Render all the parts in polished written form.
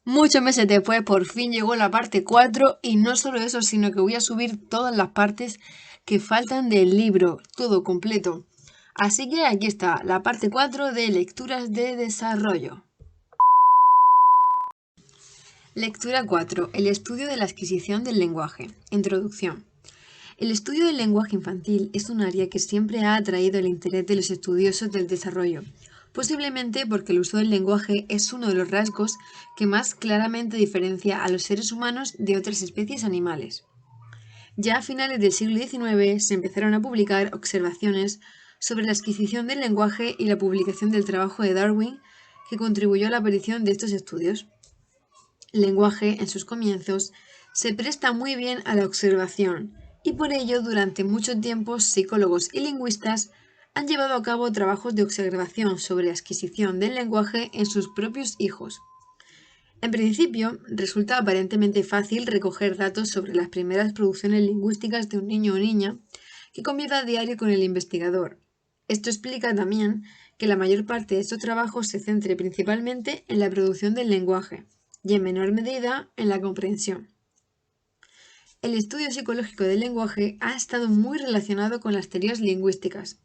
Muchos meses después, por fin llegó la parte 4 y no solo eso, sino que voy a subir todas las partes que faltan del libro, todo completo. Así que aquí está, la parte 4 de lecturas de desarrollo. Lectura 4. El estudio de la adquisición del lenguaje. Introducción. El estudio del lenguaje infantil es un área que siempre ha atraído el interés de los estudiosos del desarrollo, posiblemente porque el uso del lenguaje es uno de los rasgos que más claramente diferencia a los seres humanos de otras especies animales. Ya a finales del siglo XIX se empezaron a publicar observaciones sobre la adquisición del lenguaje y la publicación del trabajo de Darwin, que contribuyó a la aparición de estos estudios. El lenguaje, en sus comienzos, se presta muy bien a la observación, y por ello durante mucho tiempo psicólogos y lingüistas han llevado a cabo trabajos de observación sobre la adquisición del lenguaje en sus propios hijos. En principio, resulta aparentemente fácil recoger datos sobre las primeras producciones lingüísticas de un niño o niña que convive a diario con el investigador. Esto explica también que la mayor parte de estos trabajos se centre principalmente en la producción del lenguaje y en menor medida en la comprensión. El estudio psicológico del lenguaje ha estado muy relacionado con las teorías lingüísticas.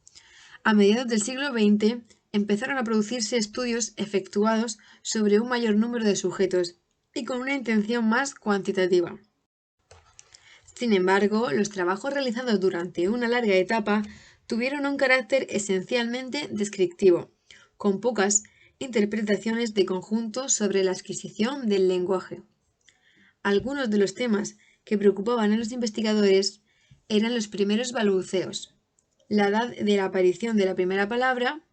A mediados del siglo XX empezaron a producirse estudios efectuados sobre un mayor número de sujetos y con una intención más cuantitativa. Sin embargo, los trabajos realizados durante una larga etapa tuvieron un carácter esencialmente descriptivo, con pocas interpretaciones de conjunto sobre la adquisición del lenguaje. Algunos de los temas que preocupaban a los investigadores eran los primeros balbuceos, la edad de la aparición de la primera palabra,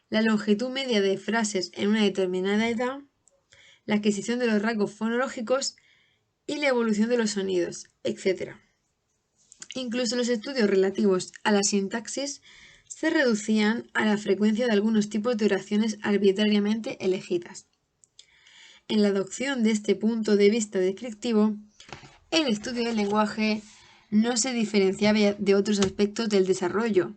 la longitud media de frases en una determinada edad, la adquisición de los rasgos fonológicos y la evolución de los sonidos, etc. Incluso los estudios relativos a la sintaxis se reducían a la frecuencia de algunos tipos de oraciones arbitrariamente elegidas. En la adopción de este punto de vista descriptivo, el estudio del lenguaje no se diferenciaba de otros aspectos del desarrollo.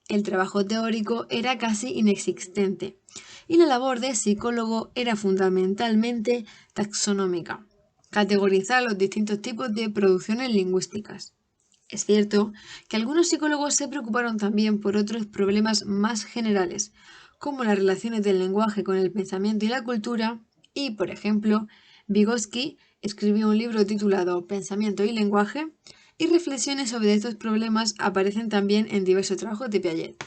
El trabajo teórico era casi inexistente y la labor de psicólogo era fundamentalmente taxonómica, categorizar los distintos tipos de producciones lingüísticas. Es cierto que algunos psicólogos se preocuparon también por otros problemas más generales, como las relaciones del lenguaje con el pensamiento y la cultura, y, por ejemplo, Vygotsky escribió un libro titulado Pensamiento y lenguaje, y reflexiones sobre estos problemas aparecen también en diversos trabajos de Piaget.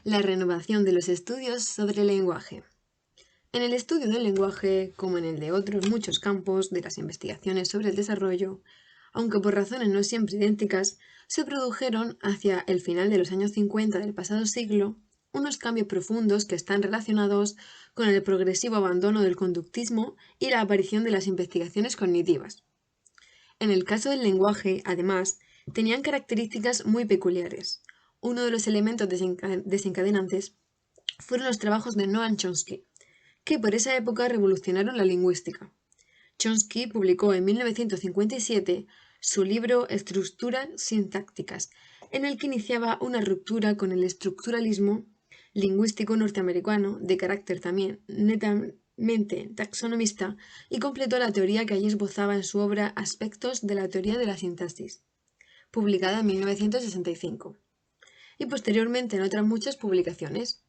La renovación de los estudios sobre el lenguaje. En el estudio del lenguaje, como en el de otros muchos campos de las investigaciones sobre el desarrollo, aunque por razones no siempre idénticas, se produjeron hacia el final de los años 50 del pasado siglo unos cambios profundos que están relacionados con el progresivo abandono del conductismo y la aparición de las investigaciones cognitivas. En el caso del lenguaje, además, tenían características muy peculiares. Uno de los elementos desencadenantes fueron los trabajos de Noam Chomsky, que por esa época revolucionaron la lingüística. Chomsky publicó en 1957 su libro Estructuras sintácticas, en el que iniciaba una ruptura con el estructuralismo lingüístico norteamericano, de carácter también netamente taxonomista, y completó la teoría que allí esbozaba en su obra Aspectos de la teoría de la sintaxis, publicada en 1965, y posteriormente en otras muchas publicaciones.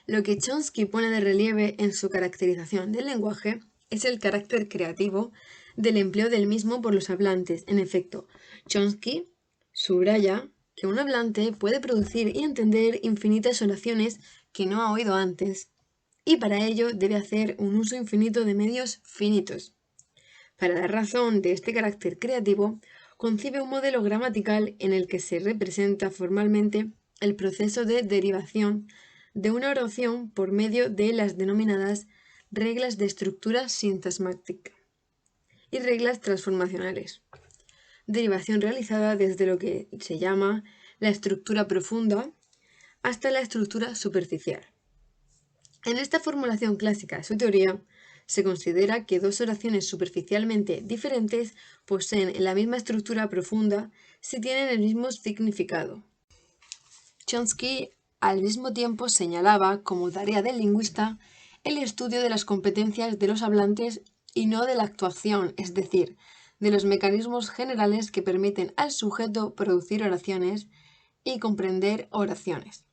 Lo que Chomsky pone de relieve en su caracterización del lenguaje es el carácter creativo del empleo del mismo por los hablantes. En efecto, Chomsky subraya que un hablante puede producir y entender infinitas oraciones que no ha oído antes, y para ello debe hacer un uso infinito de medios finitos. Para dar razón de este carácter creativo, concibe un modelo gramatical en el que se representa formalmente el proceso de derivación de una oración por medio de las denominadas reglas de estructura sintasmática y reglas transformacionales. Derivación realizada desde lo que se llama la estructura profunda hasta la estructura superficial. En esta formulación clásica de su teoría Se considera que dos oraciones superficialmente diferentes poseen la misma estructura profunda si tienen el mismo significado. Chomsky al mismo tiempo señalaba como tarea del lingüista el estudio de las competencias de los hablantes y no de la actuación, es decir, de los mecanismos generales que permiten al sujeto producir oraciones y comprender oraciones,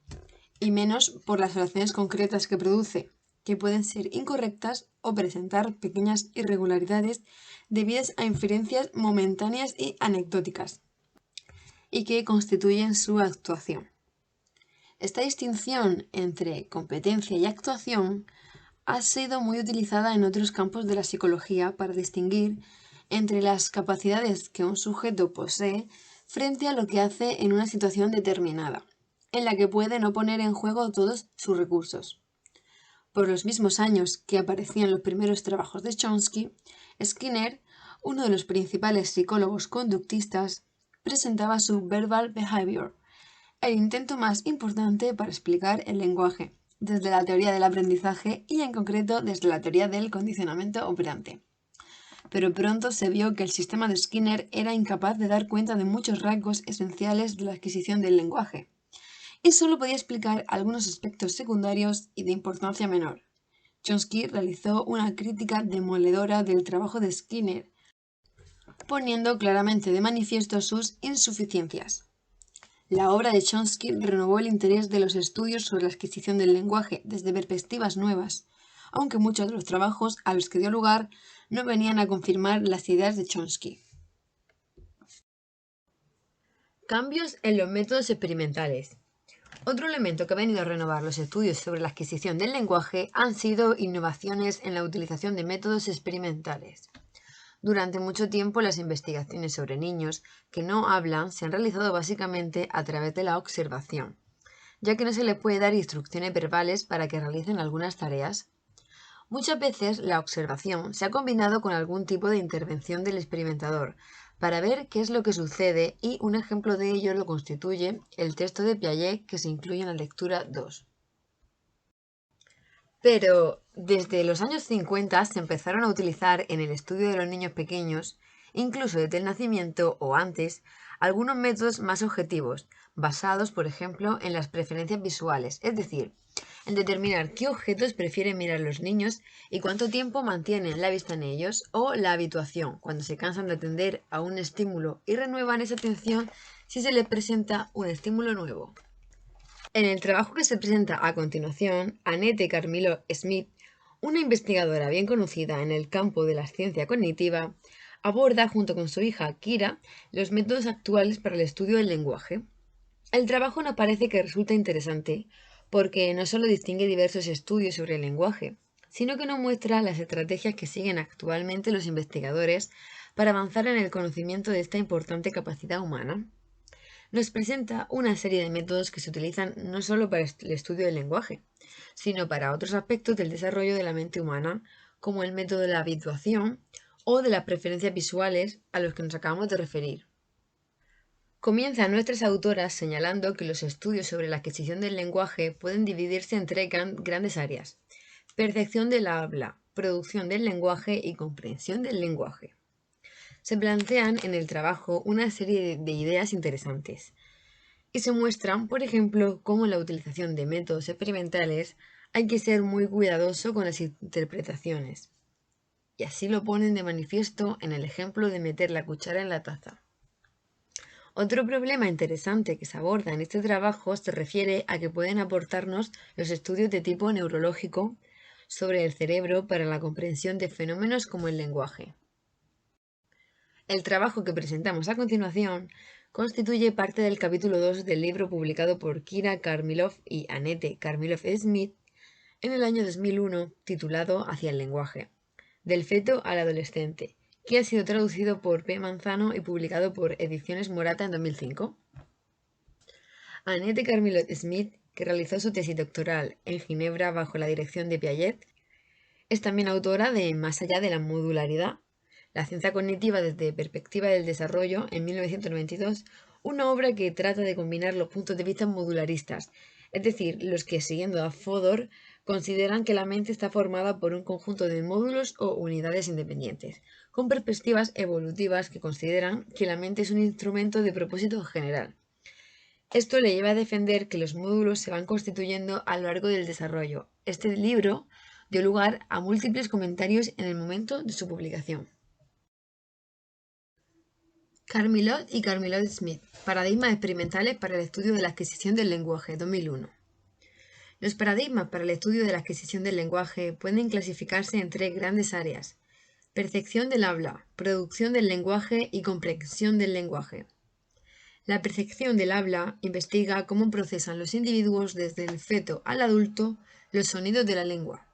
y menos por las oraciones concretas que produce, que pueden ser incorrectas o presentar pequeñas irregularidades debidas a inferencias momentáneas y anecdóticas, y que constituyen su actuación. Esta distinción entre competencia y actuación ha sido muy utilizada en otros campos de la psicología para distinguir entre las capacidades que un sujeto posee frente a lo que hace en una situación determinada, en la que puede no poner en juego todos sus recursos. Por los mismos años que aparecían los primeros trabajos de Chomsky, Skinner, uno de los principales psicólogos conductistas, presentaba su Verbal Behavior, el intento más importante para explicar el lenguaje, desde la teoría del aprendizaje y en concreto desde la teoría del condicionamiento operante. Pero pronto se vio que el sistema de Skinner era incapaz de dar cuenta de muchos rasgos esenciales de la adquisición del lenguaje, y solo podía explicar algunos aspectos secundarios y de importancia menor. Chomsky realizó una crítica demoledora del trabajo de Skinner, poniendo claramente de manifiesto sus insuficiencias. La obra de Chomsky renovó el interés de los estudios sobre la adquisición del lenguaje desde perspectivas nuevas, aunque muchos de los trabajos a los que dio lugar no venían a confirmar las ideas de Chomsky. Cambios en los métodos experimentales. Otro elemento que ha venido a renovar los estudios sobre la adquisición del lenguaje han sido innovaciones en la utilización de métodos experimentales. Durante mucho tiempo las investigaciones sobre niños que no hablan se han realizado básicamente a través de la observación, ya que no se les puede dar instrucciones verbales para que realicen algunas tareas. Muchas veces la observación se ha combinado con algún tipo de intervención del experimentador para ver qué es lo que sucede, y un ejemplo de ello lo constituye el texto de Piaget que se incluye en la lectura 2. Pero desde los años 50 se empezaron a utilizar en el estudio de los niños pequeños, incluso desde el nacimiento o antes, algunos métodos más objetivos, basados, por ejemplo, en las preferencias visuales, es decir, en determinar qué objetos prefieren mirar los niños y cuánto tiempo mantienen la vista en ellos, o la habituación, cuando se cansan de atender a un estímulo y renuevan esa atención si se les presenta un estímulo nuevo. En el trabajo que se presenta a continuación, Annette Carmillo-Smith, una investigadora bien conocida en el campo de la ciencia cognitiva, aborda junto con su hija Kira los métodos actuales para el estudio del lenguaje. El trabajo nos parece que resulta interesante porque no solo distingue diversos estudios sobre el lenguaje, sino que nos muestra las estrategias que siguen actualmente los investigadores para avanzar en el conocimiento de esta importante capacidad humana. Nos presenta una serie de métodos que se utilizan no solo para el estudio del lenguaje, sino para otros aspectos del desarrollo de la mente humana, como el método de la habituación o de las preferencias visuales a los que nos acabamos de referir. Comienzan nuestras autoras señalando que los estudios sobre la adquisición del lenguaje pueden dividirse en tres grandes áreas: percepción del habla, producción del lenguaje y comprensión del lenguaje. Se plantean en el trabajo una serie de ideas interesantes y se muestran, por ejemplo, cómo en la utilización de métodos experimentales hay que ser muy cuidadoso con las interpretaciones. Y así lo ponen de manifiesto en el ejemplo de meter la cuchara en la taza. Otro problema interesante que se aborda en este trabajo se refiere a que pueden aportarnos los estudios de tipo neurológico sobre el cerebro para la comprensión de fenómenos como el lenguaje. El trabajo que presentamos a continuación constituye parte del capítulo 2 del libro publicado por Kira Karmilov y Annette Carmilov-Smith en el año 2001, titulado Hacia el lenguaje, del feto al adolescente, que ha sido traducido por P. Manzano y publicado por Ediciones Morata en 2005. Annette Carmilov-Smith, que realizó su tesis doctoral en Ginebra bajo la dirección de Piaget, es también autora de Más allá de la modularidad, la ciencia cognitiva desde perspectiva del desarrollo, en 1992, una obra que trata de combinar los puntos de vista modularistas, es decir, los que, siguiendo a Fodor, Consideran que la mente está formada por un conjunto de módulos o unidades independientes, con perspectivas evolutivas que consideran que la mente es un instrumento de propósito general. Esto le lleva a defender que los módulos se van constituyendo a lo largo del desarrollo. Este libro dio lugar a múltiples comentarios en el momento de su publicación. Carmilot y Carmilot-Smith, Paradigmas experimentales para el estudio de la adquisición del lenguaje, 2001. Los paradigmas para el estudio de la adquisición del lenguaje pueden clasificarse en tres grandes áreas: percepción del habla, producción del lenguaje y comprensión del lenguaje. La percepción del habla investiga cómo procesan los individuos desde el feto al adulto los sonidos de la lengua.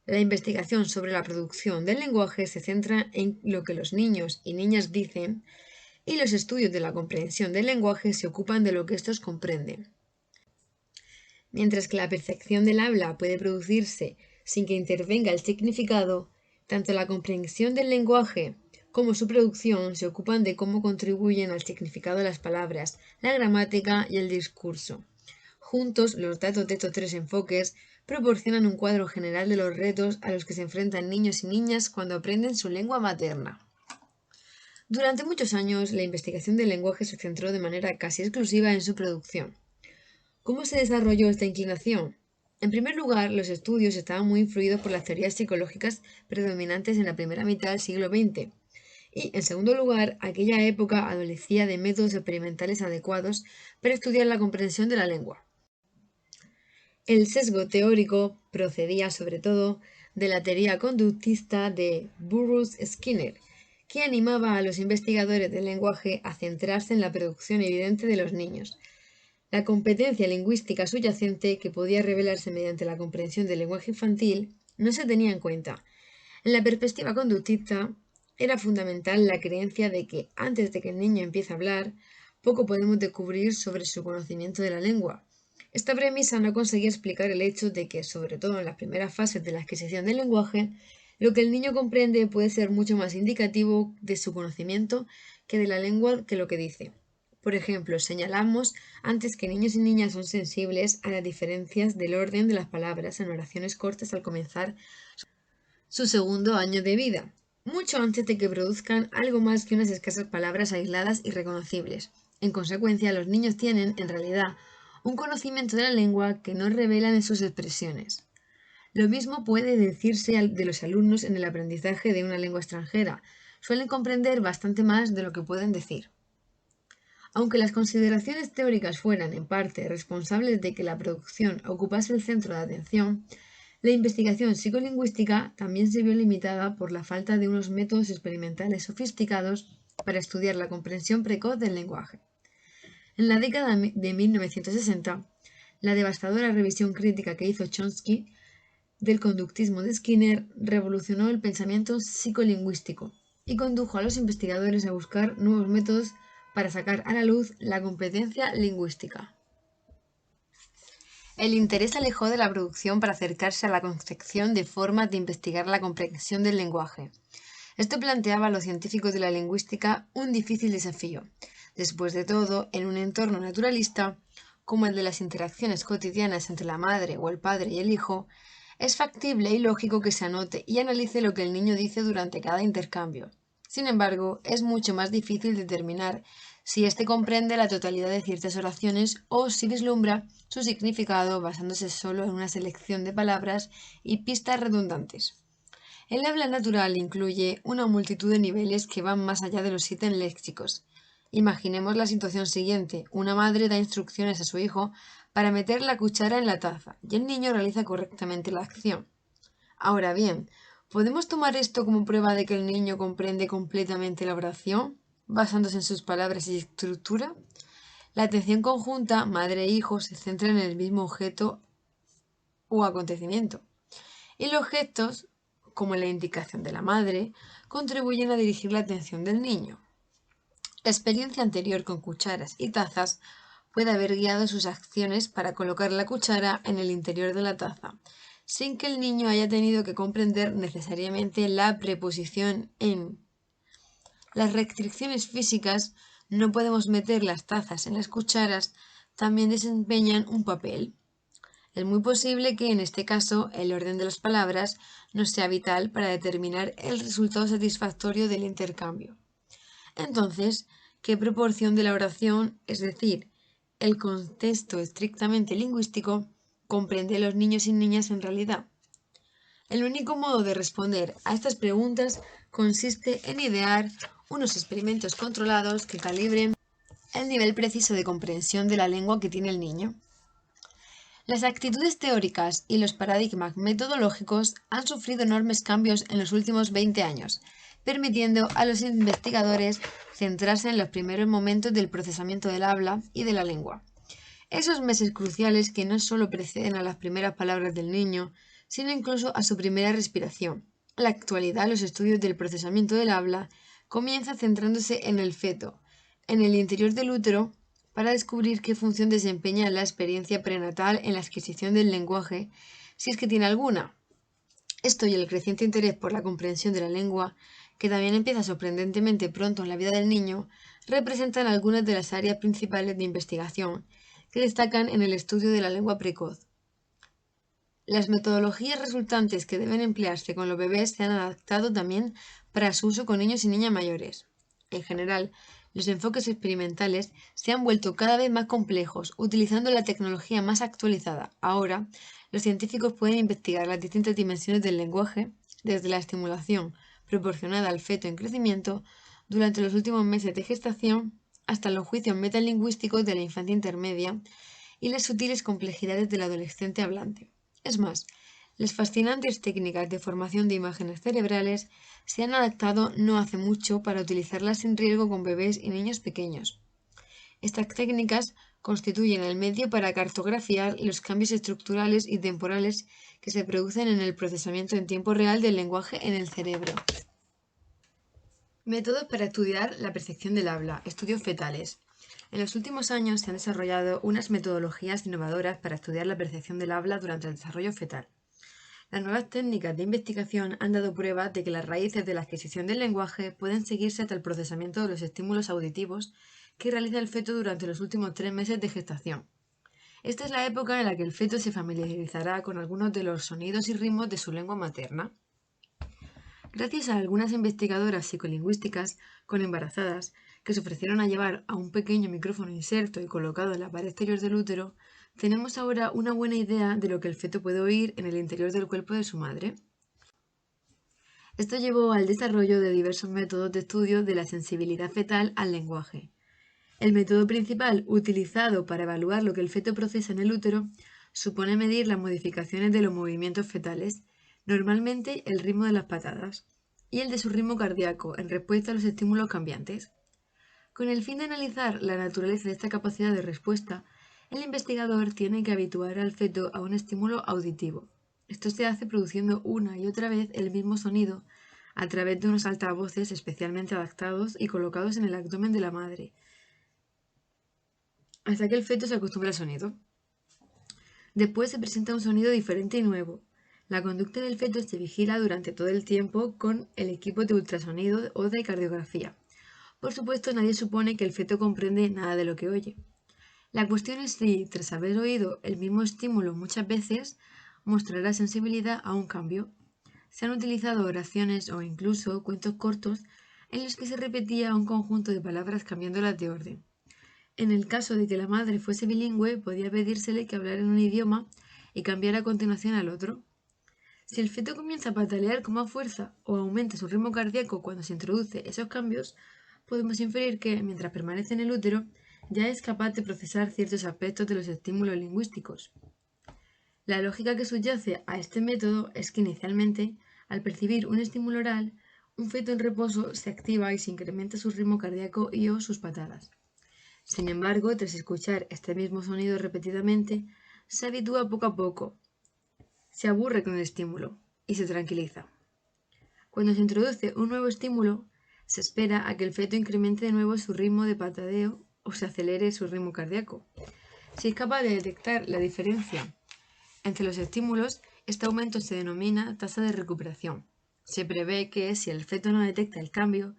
La investigación sobre la producción del lenguaje se centra en lo que los niños y niñas dicen, y los estudios de la comprensión del lenguaje se ocupan de lo que estos comprenden. Mientras que la percepción del habla puede producirse sin que intervenga el significado, tanto la comprensión del lenguaje como su producción se ocupan de cómo contribuyen al significado de las palabras, la gramática y el discurso. Juntos, los datos de estos tres enfoques proporcionan un cuadro general de los retos a los que se enfrentan niños y niñas cuando aprenden su lengua materna. Durante muchos años, la investigación del lenguaje se centró de manera casi exclusiva en su producción. ¿Cómo se desarrolló esta inclinación? En primer lugar, los estudios estaban muy influidos por las teorías psicológicas predominantes en la primera mitad del siglo XX. Y, en segundo lugar, aquella época adolecía de métodos experimentales adecuados para estudiar la comprensión de la lengua. El sesgo teórico procedía sobre todo de la teoría conductista de Burroughs Skinner, que animaba a los investigadores del lenguaje a centrarse en la producción evidente de los niños. La competencia lingüística subyacente, que podía revelarse mediante la comprensión del lenguaje infantil, no se tenía en cuenta. En la perspectiva conductista, era fundamental la creencia de que, antes de que el niño empiece a hablar, poco podemos descubrir sobre su conocimiento de la lengua. Esta premisa no conseguía explicar el hecho de que, sobre todo en las primeras fases de la adquisición del lenguaje, lo que el niño comprende puede ser mucho más indicativo de su conocimiento que de la lengua que lo que dice. Por ejemplo, señalamos antes que niños y niñas son sensibles a las diferencias del orden de las palabras en oraciones cortas al comenzar su segundo año de vida, mucho antes de que produzcan algo más que unas escasas palabras aisladas y reconocibles. En consecuencia, los niños tienen, en realidad, un conocimiento de la lengua que no revelan en sus expresiones. Lo mismo puede decirse de los alumnos en el aprendizaje de una lengua extranjera. Suelen comprender bastante más de lo que pueden decir. Aunque las consideraciones teóricas fueran, en parte, responsables de que la producción ocupase el centro de atención, la investigación psicolingüística también se vio limitada por la falta de unos métodos experimentales sofisticados para estudiar la comprensión precoz del lenguaje. En la década de 1960, la devastadora revisión crítica que hizo Chomsky del conductismo de Skinner revolucionó el pensamiento psicolingüístico y condujo a los investigadores a buscar nuevos métodos para sacar a la luz la competencia lingüística. El interés alejó de la producción para acercarse a la concepción de formas de investigar la comprensión del lenguaje. Esto planteaba a los científicos de la lingüística un difícil desafío. Después de todo, en un entorno naturalista, como el de las interacciones cotidianas entre la madre o el padre y el hijo, es factible y lógico que se anote y analice lo que el niño dice durante cada intercambio. Sin embargo, es mucho más difícil determinar si éste comprende la totalidad de ciertas oraciones o si vislumbra su significado basándose solo en una selección de palabras y pistas redundantes. El habla natural incluye una multitud de niveles que van más allá de los 7 léxicos. Imaginemos la situación siguiente. Una madre da instrucciones a su hijo para meter la cuchara en la taza y el niño realiza correctamente la acción. Ahora bien, ¿podemos tomar esto como prueba de que el niño comprende completamente la oración, basándose en sus palabras y estructura? La atención conjunta, madre e hijo, se centra en el mismo objeto o acontecimiento. Y los gestos, como la indicación de la madre, contribuyen a dirigir la atención del niño. La experiencia anterior con cucharas y tazas puede haber guiado sus acciones para colocar la cuchara en el interior de la taza, sin que el niño haya tenido que comprender necesariamente la preposición en. Las restricciones físicas, no podemos meter las tazas en las cucharas, también desempeñan un papel. Es muy posible que en este caso el orden de las palabras no sea vital para determinar el resultado satisfactorio del intercambio. Entonces, ¿qué proporción de la oración, es decir, el contexto estrictamente lingüístico, comprende los niños y niñas en realidad? El único modo de responder a estas preguntas consiste en idear unos experimentos controlados que calibren el nivel preciso de comprensión de la lengua que tiene el niño. Las actitudes teóricas y los paradigmas metodológicos han sufrido enormes cambios en los últimos 20 años, permitiendo a los investigadores centrarse en los primeros momentos del procesamiento del habla y de la lengua. Esos meses cruciales que no solo preceden a las primeras palabras del niño, sino incluso a su primera respiración. En la actualidad, los estudios del procesamiento del habla comienzan centrándose en el feto, en el interior del útero, para descubrir qué función desempeña la experiencia prenatal en la adquisición del lenguaje, si es que tiene alguna. Esto y el creciente interés por la comprensión de la lengua, que también empieza sorprendentemente pronto en la vida del niño, representan algunas de las áreas principales de investigación que destacan en el estudio de la lengua precoz. Las metodologías resultantes que deben emplearse con los bebés se han adaptado también para su uso con niños y niñas mayores. En general, los enfoques experimentales se han vuelto cada vez más complejos, utilizando la tecnología más actualizada. Ahora, los científicos pueden investigar las distintas dimensiones del lenguaje, desde la estimulación proporcionada al feto en crecimiento durante los últimos meses de gestación hasta los juicios metalingüísticos de la infancia intermedia y las sutiles complejidades del adolescente hablante. Es más, las fascinantes técnicas de formación de imágenes cerebrales se han adaptado no hace mucho para utilizarlas sin riesgo con bebés y niños pequeños. Estas técnicas constituyen el medio para cartografiar los cambios estructurales y temporales que se producen en el procesamiento en tiempo real del lenguaje en el cerebro. Métodos para estudiar la percepción del habla. Estudios fetales. En los últimos años se han desarrollado unas metodologías innovadoras para estudiar la percepción del habla durante el desarrollo fetal. Las nuevas técnicas de investigación han dado prueba de que las raíces de la adquisición del lenguaje pueden seguirse hasta el procesamiento de los estímulos auditivos que realiza el feto durante los últimos 3 meses de gestación. Esta es la época en la que el feto se familiarizará con algunos de los sonidos y ritmos de su lengua materna. Gracias a algunas investigadoras psicolingüísticas con embarazadas que se ofrecieron a llevar a un pequeño micrófono inserto y colocado en la pared exterior del útero, tenemos ahora una buena idea de lo que el feto puede oír en el interior del cuerpo de su madre. Esto llevó al desarrollo de diversos métodos de estudio de la sensibilidad fetal al lenguaje. El método principal utilizado para evaluar lo que el feto procesa en el útero supone medir las modificaciones de los movimientos fetales, normalmente el ritmo de las patadas, y el de su ritmo cardíaco en respuesta a los estímulos cambiantes. Con el fin de analizar la naturaleza de esta capacidad de respuesta, el investigador tiene que habituar al feto a un estímulo auditivo. Esto se hace produciendo una y otra vez el mismo sonido a través de unos altavoces especialmente adaptados y colocados en el abdomen de la madre, hasta que el feto se acostumbre al sonido. Después se presenta un sonido diferente y nuevo. La conducta del feto se vigila durante todo el tiempo con el equipo de ultrasonido o de cardiografía. Por supuesto, nadie supone que el feto comprende nada de lo que oye. La cuestión es si, tras haber oído el mismo estímulo muchas veces, mostrará sensibilidad a un cambio. Se han utilizado oraciones o incluso cuentos cortos en los que se repetía un conjunto de palabras cambiándolas de orden. En el caso de que la madre fuese bilingüe, podía pedírsele que hablara en un idioma y cambiara a continuación al otro. Si el feto comienza a patalear con más fuerza o aumenta su ritmo cardíaco cuando se introduce esos cambios, podemos inferir que, mientras permanece en el útero, ya es capaz de procesar ciertos aspectos de los estímulos lingüísticos. La lógica que subyace a este método es que inicialmente, al percibir un estímulo oral, un feto en reposo se activa y se incrementa su ritmo cardíaco y o sus patadas. Sin embargo, tras escuchar este mismo sonido repetidamente, se habitúa poco a poco, se aburre con el estímulo y se tranquiliza. Cuando se introduce un nuevo estímulo, se espera a que el feto incremente de nuevo su ritmo de patadeo o se acelere su ritmo cardíaco. Si es capaz de detectar la diferencia entre los estímulos, este aumento se denomina tasa de recuperación. Se prevé que, si el feto no detecta el cambio,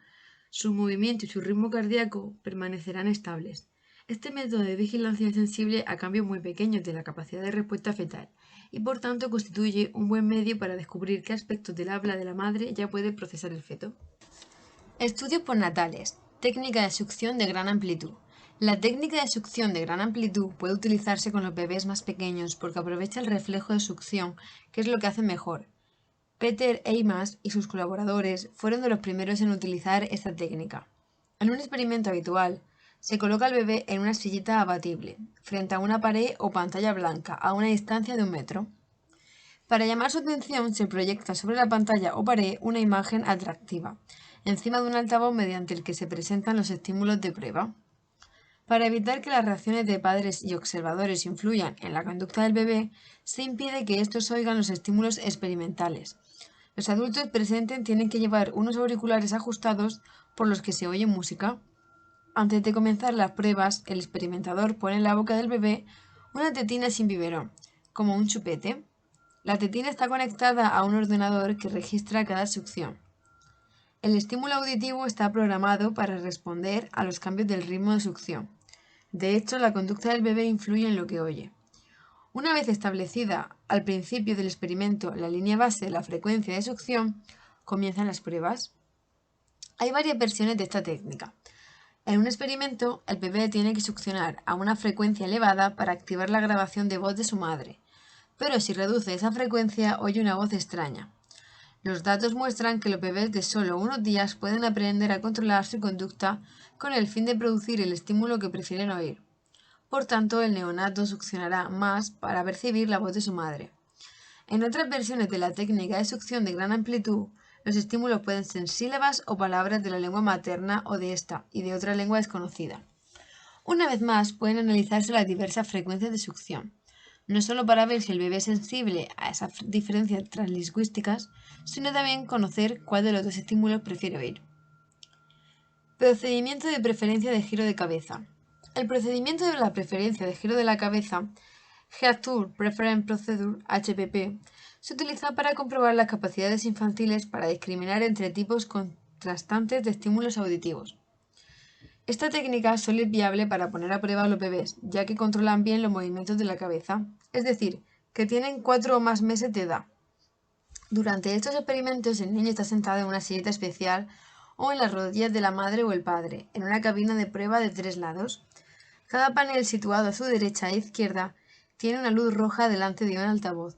su movimiento y su ritmo cardíaco permanecerán estables. Este método de vigilancia es sensible a cambios muy pequeños de la capacidad de respuesta fetal y por tanto constituye un buen medio para descubrir qué aspectos del habla de la madre ya puede procesar el feto. Estudios postnatales. Técnica de succión de gran amplitud. La técnica de succión de gran amplitud puede utilizarse con los bebés más pequeños porque aprovecha el reflejo de succión, que es lo que hacen mejor. Peter Eimas y sus colaboradores fueron de los primeros en utilizar esta técnica. En un experimento habitual, se coloca al bebé en una sillita abatible, frente a una pared o pantalla blanca, a una distancia de 1 metro. Para llamar su atención, se proyecta sobre la pantalla o pared una imagen atractiva, encima de un altavoz mediante el que se presentan los estímulos de prueba. Para evitar que las reacciones de padres y observadores influyan en la conducta del bebé, se impide que estos oigan los estímulos experimentales. Los adultos presentes tienen que llevar unos auriculares ajustados por los que se oye música. Antes de comenzar las pruebas, el experimentador pone en la boca del bebé una tetina sin biberón, como un chupete. La tetina está conectada a un ordenador que registra cada succión. El estímulo auditivo está programado para responder a los cambios del ritmo de succión. De hecho, la conducta del bebé influye en lo que oye. Una vez establecida al principio del experimento la línea base de la frecuencia de succión, comienzan las pruebas. Hay varias versiones de esta técnica. En un experimento, el bebé tiene que succionar a una frecuencia elevada para activar la grabación de voz de su madre, pero si reduce esa frecuencia oye una voz extraña. Los datos muestran que los bebés de solo unos días pueden aprender a controlar su conducta con el fin de producir el estímulo que prefieren oír. Por tanto, el neonato succionará más para percibir la voz de su madre. En otras versiones de la técnica de succión de gran amplitud, los estímulos pueden ser sílabas o palabras de la lengua materna o de esta y de otra lengua desconocida. Una vez más, pueden analizarse las diversas frecuencias de succión, no solo para ver si el bebé es sensible a esas diferencias translingüísticas, sino también conocer cuál de los dos estímulos prefiere oír. Procedimiento de preferencia de giro de cabeza. El procedimiento de la preferencia de giro de la cabeza, Head-Tool Preference Procedure, HPP, se utiliza para comprobar las capacidades infantiles para discriminar entre tipos contrastantes de estímulos auditivos. Esta técnica solo es viable para poner a prueba a los bebés, ya que controlan bien los movimientos de la cabeza, es decir, que tienen 4 o más meses de edad. Durante estos experimentos, el niño está sentado en una silleta especial o en las rodillas de la madre o el padre, en una cabina de prueba de 3 lados. Cada panel situado a su derecha e izquierda tiene una luz roja delante de un altavoz.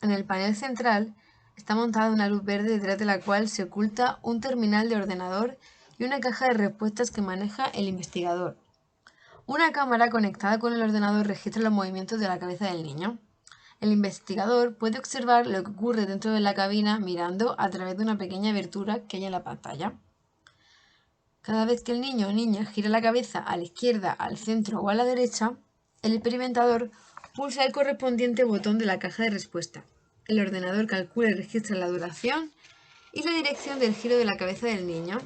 En el panel central está montada una luz verde detrás de la cual se oculta un terminal de ordenador y una caja de respuestas que maneja el investigador. Una cámara conectada con el ordenador registra los movimientos de la cabeza del niño. El investigador puede observar lo que ocurre dentro de la cabina mirando a través de una pequeña abertura que hay en la pantalla. Cada vez que el niño o niña gira la cabeza a la izquierda, al centro o a la derecha, el experimentador pulsa el correspondiente botón de la caja de respuesta. El ordenador calcula y registra la duración y la dirección del giro de la cabeza del niño.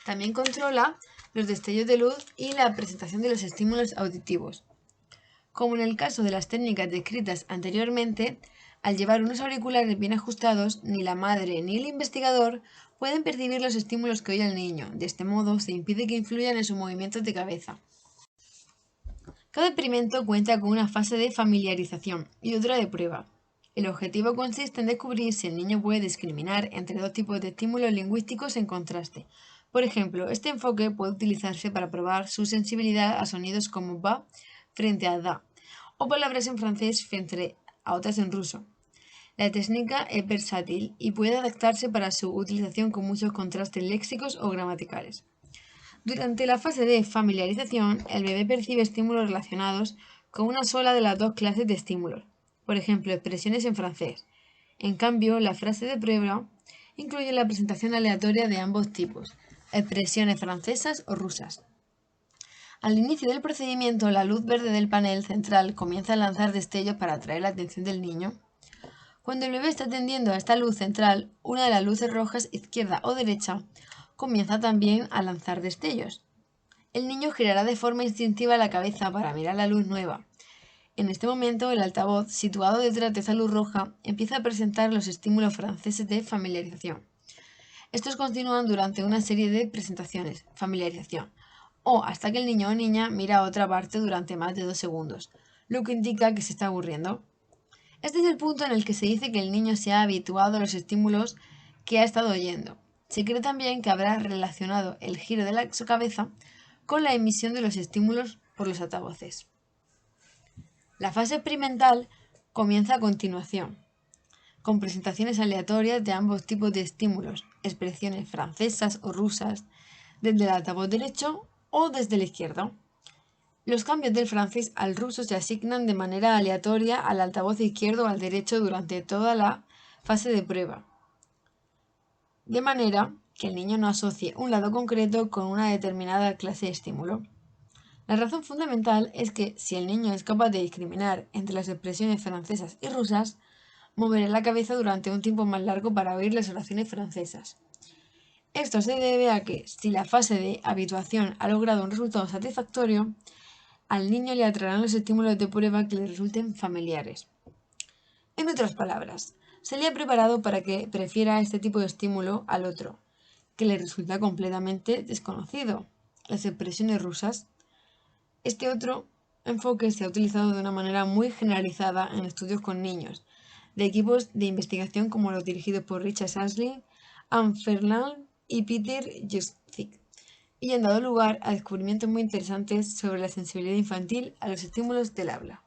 También controla los destellos de luz y la presentación de los estímulos auditivos. Como en el caso de las técnicas descritas anteriormente, al llevar unos auriculares bien ajustados, ni la madre ni el investigador pueden percibir los estímulos que oye el niño. De este modo, se impide que influyan en sus movimientos de cabeza. Cada experimento cuenta con una fase de familiarización y otra de prueba. El objetivo consiste en descubrir si el niño puede discriminar entre dos tipos de estímulos lingüísticos en contraste. Por ejemplo, este enfoque puede utilizarse para probar su sensibilidad a sonidos como va frente a da, o palabras en francés frente a otras en ruso. La técnica es versátil y puede adaptarse para su utilización con muchos contrastes léxicos o gramaticales. Durante la fase de familiarización, el bebé percibe estímulos relacionados con una sola de las dos clases de estímulos, por ejemplo, expresiones en francés. En cambio, la fase de prueba incluye la presentación aleatoria de ambos tipos, expresiones francesas o rusas. Al inicio del procedimiento, la luz verde del panel central comienza a lanzar destellos para atraer la atención del niño. Cuando el bebé está atendiendo a esta luz central, una de las luces rojas, izquierda o derecha, comienza también a lanzar destellos. El niño girará de forma instintiva la cabeza para mirar la luz nueva. En este momento, el altavoz, situado detrás de esa luz roja, empieza a presentar los estímulos franceses de familiarización. Estos continúan durante una serie de presentaciones, familiarización, o hasta que el niño o niña mira a otra parte durante más de 2 segundos, lo que indica que se está aburriendo. Este es el punto en el que se dice que el niño se ha habituado a los estímulos que ha estado oyendo. Se cree también que habrá relacionado el giro de su cabeza con la emisión de los estímulos por los altavoces. La fase experimental comienza a continuación, con presentaciones aleatorias de ambos tipos de estímulos, expresiones francesas o rusas, desde el altavoz derecho o desde el izquierdo. Los cambios del francés al ruso se asignan de manera aleatoria al altavoz izquierdo o al derecho durante toda la fase de prueba, de manera que el niño no asocie un lado concreto con una determinada clase de estímulo. La razón fundamental es que si el niño es capaz de discriminar entre las expresiones francesas y rusas, moverá la cabeza durante un tiempo más largo para oír las oraciones francesas. Esto se debe a que, si la fase de habituación ha logrado un resultado satisfactorio, al niño le atraerán los estímulos de prueba que le resulten familiares. En otras palabras, se le ha preparado para que prefiera este tipo de estímulo al otro, que le resulta completamente desconocido, las expresiones rusas. Este otro enfoque se ha utilizado de una manera muy generalizada en estudios con niños, de equipos de investigación como los dirigidos por Richard Ashley, Anne Fernald y Peter Justic, y han dado lugar a descubrimientos muy interesantes sobre la sensibilidad infantil a los estímulos del habla.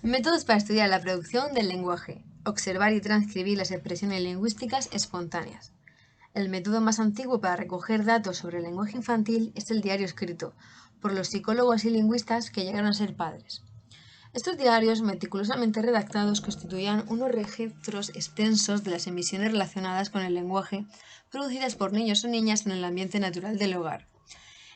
Métodos para estudiar la producción del lenguaje. Observar y transcribir las expresiones lingüísticas espontáneas. El método más antiguo para recoger datos sobre el lenguaje infantil es el diario escrito por los psicólogos y lingüistas que llegaron a ser padres. Estos diarios, meticulosamente redactados, constituían unos registros extensos de las emisiones relacionadas con el lenguaje producidas por niños o niñas en el ambiente natural del hogar.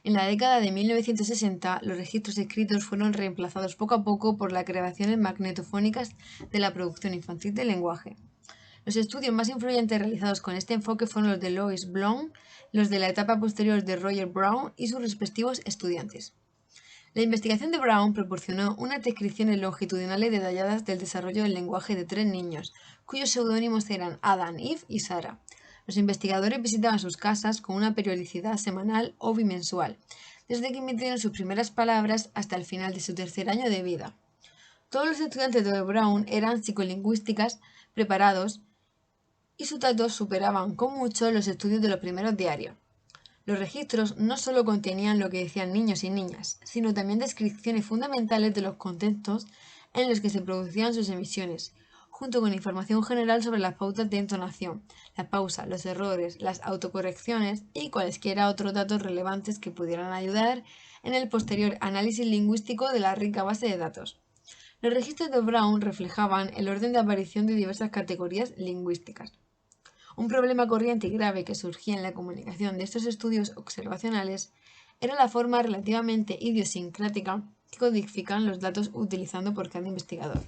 En la década de 1960, los registros escritos fueron reemplazados poco a poco por las grabaciones magnetofónicas de la producción infantil del lenguaje. Los estudios más influyentes realizados con este enfoque fueron los de Louis Bloom, los de la etapa posterior de Roger Brown y sus respectivos estudiantes. La investigación de Brown proporcionó unas descripciones longitudinales detalladas del desarrollo del lenguaje de 3 niños, cuyos seudónimos eran Adam, Eve y Sarah. Los investigadores visitaban sus casas con una periodicidad semanal o bimensual, desde que emitieron sus primeras palabras hasta el final de su tercer año de vida. Todos los estudiantes de Brown eran psicolingüísticas preparados y sus datos superaban con mucho los estudios de los primeros diarios. Los registros no solo contenían lo que decían niños y niñas, sino también descripciones fundamentales de los contextos en los que se producían sus emisiones, junto con información general sobre las pautas de entonación, las pausas, los errores, las autocorrecciones y cualesquiera otros datos relevantes que pudieran ayudar en el posterior análisis lingüístico de la rica base de datos. Los registros de Brown reflejaban el orden de aparición de diversas categorías lingüísticas. Un problema corriente y grave que surgía en la comunicación de estos estudios observacionales era la forma relativamente idiosincrática que codifican los datos utilizando por cada investigador.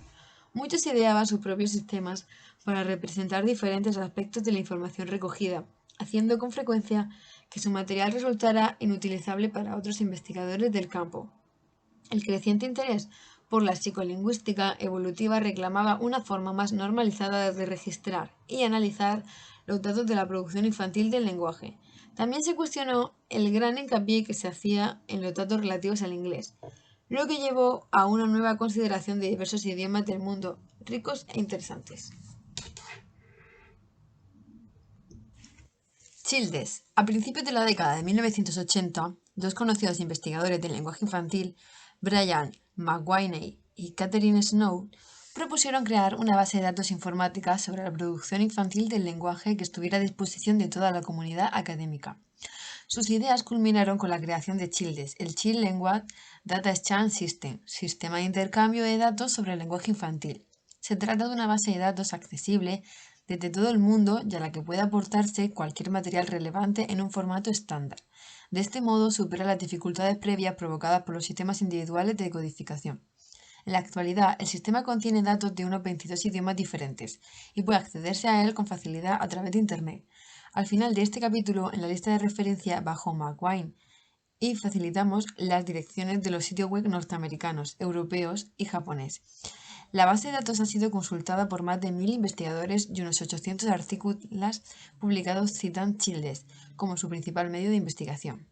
Muchos ideaban sus propios sistemas para representar diferentes aspectos de la información recogida, haciendo con frecuencia que su material resultara inutilizable para otros investigadores del campo. El creciente interés por la psicolingüística evolutiva reclamaba una forma más normalizada de registrar y analizar los datos de la producción infantil del lenguaje. También se cuestionó el gran hincapié que se hacía en los datos relativos al inglés, lo que llevó a una nueva consideración de diversos idiomas del mundo, ricos e interesantes. Childes. A principios de la década de 1980, dos conocidos investigadores del lenguaje infantil, Brian McWhiney y Catherine Snow, propusieron crear una base de datos informática sobre la producción infantil del lenguaje que estuviera a disposición de toda la comunidad académica. Sus ideas culminaron con la creación de Childes, el Child Language Data Exchange System, sistema de intercambio de datos sobre el lenguaje infantil. Se trata de una base de datos accesible desde todo el mundo y a la que puede aportarse cualquier material relevante en un formato estándar. De este modo supera las dificultades previas provocadas por los sistemas individuales de codificación. En la actualidad, el sistema contiene datos de unos 22 idiomas diferentes y puede accederse a él con facilidad a través de Internet. Al final de este capítulo, en la lista de referencia bajo McWhine, y facilitamos las direcciones de los sitios web norteamericanos, europeos y japonés. La base de datos ha sido consultada por más de 1000 investigadores y unos 800 artículos publicados citan Childes como su principal medio de investigación.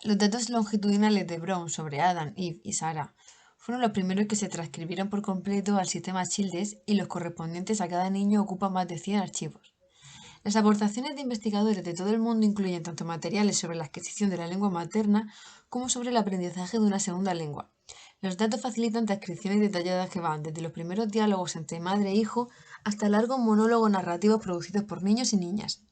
Los datos longitudinales de Brown sobre Adam, Eve y Sarah fueron los primeros que se transcribieron por completo al sistema Childes y los correspondientes a cada niño ocupan más de 100 archivos. Las aportaciones de investigadores de todo el mundo incluyen tanto materiales sobre la adquisición de la lengua materna como sobre el aprendizaje de una segunda lengua. Los datos facilitan transcripciones detalladas que van desde los primeros diálogos entre madre e hijo hasta largos monólogos narrativos producidos por niños y niñas.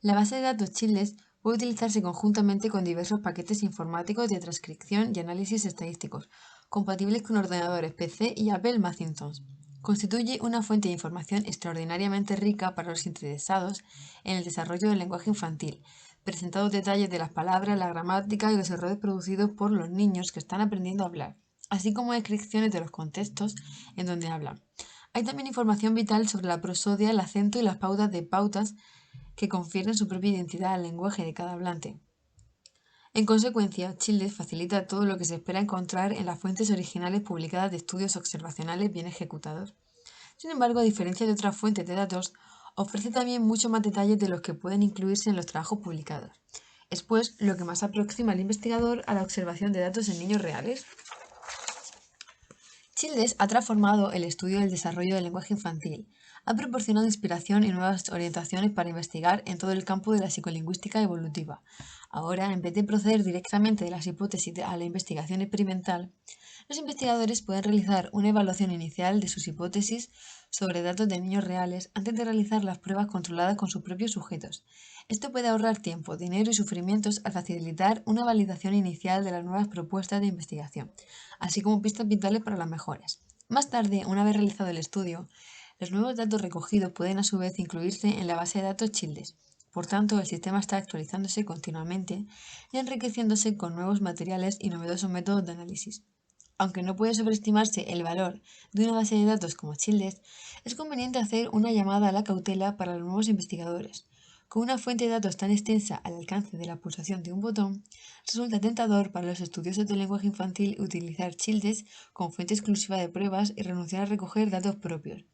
La base de datos Childes puede utilizarse conjuntamente con diversos paquetes informáticos de transcripción y análisis estadísticos, compatibles con ordenadores PC y Apple Macintosh. Constituye una fuente de información extraordinariamente rica para los interesados en el desarrollo del lenguaje infantil, presentando detalles de las palabras, la gramática y los errores producidos por los niños que están aprendiendo a hablar, así como descripciones de los contextos en donde hablan. Hay también información vital sobre la prosodia, el acento y las pautas que confieren su propia identidad al lenguaje de cada hablante. En consecuencia, Childes facilita todo lo que se espera encontrar en las fuentes originales publicadas de estudios observacionales bien ejecutados. Sin embargo, a diferencia de otras fuentes de datos, ofrece también mucho más detalles de los que pueden incluirse en los trabajos publicados. Es pues lo que más aproxima al investigador a la observación de datos en niños reales. Childes ha transformado el estudio del desarrollo del lenguaje infantil, ha proporcionado inspiración y nuevas orientaciones para investigar en todo el campo de la psicolingüística evolutiva. Ahora, en vez de proceder directamente de las hipótesis a la investigación experimental, los investigadores pueden realizar una evaluación inicial de sus hipótesis sobre datos de niños reales antes de realizar las pruebas controladas con sus propios sujetos. Esto puede ahorrar tiempo, dinero y sufrimientos al facilitar una validación inicial de las nuevas propuestas de investigación, así como pistas vitales para las mejoras. Más tarde, una vez realizado el estudio, los nuevos datos recogidos pueden a su vez incluirse en la base de datos Childes. Por tanto, el sistema está actualizándose continuamente y enriqueciéndose con nuevos materiales y novedosos métodos de análisis. Aunque no puede sobreestimarse el valor de una base de datos como Childes, es conveniente hacer una llamada a la cautela para los nuevos investigadores. Con una fuente de datos tan extensa al alcance de la pulsación de un botón, resulta tentador para los estudiosos del lenguaje infantil utilizar Childes como fuente exclusiva de pruebas y renunciar a recoger datos propios.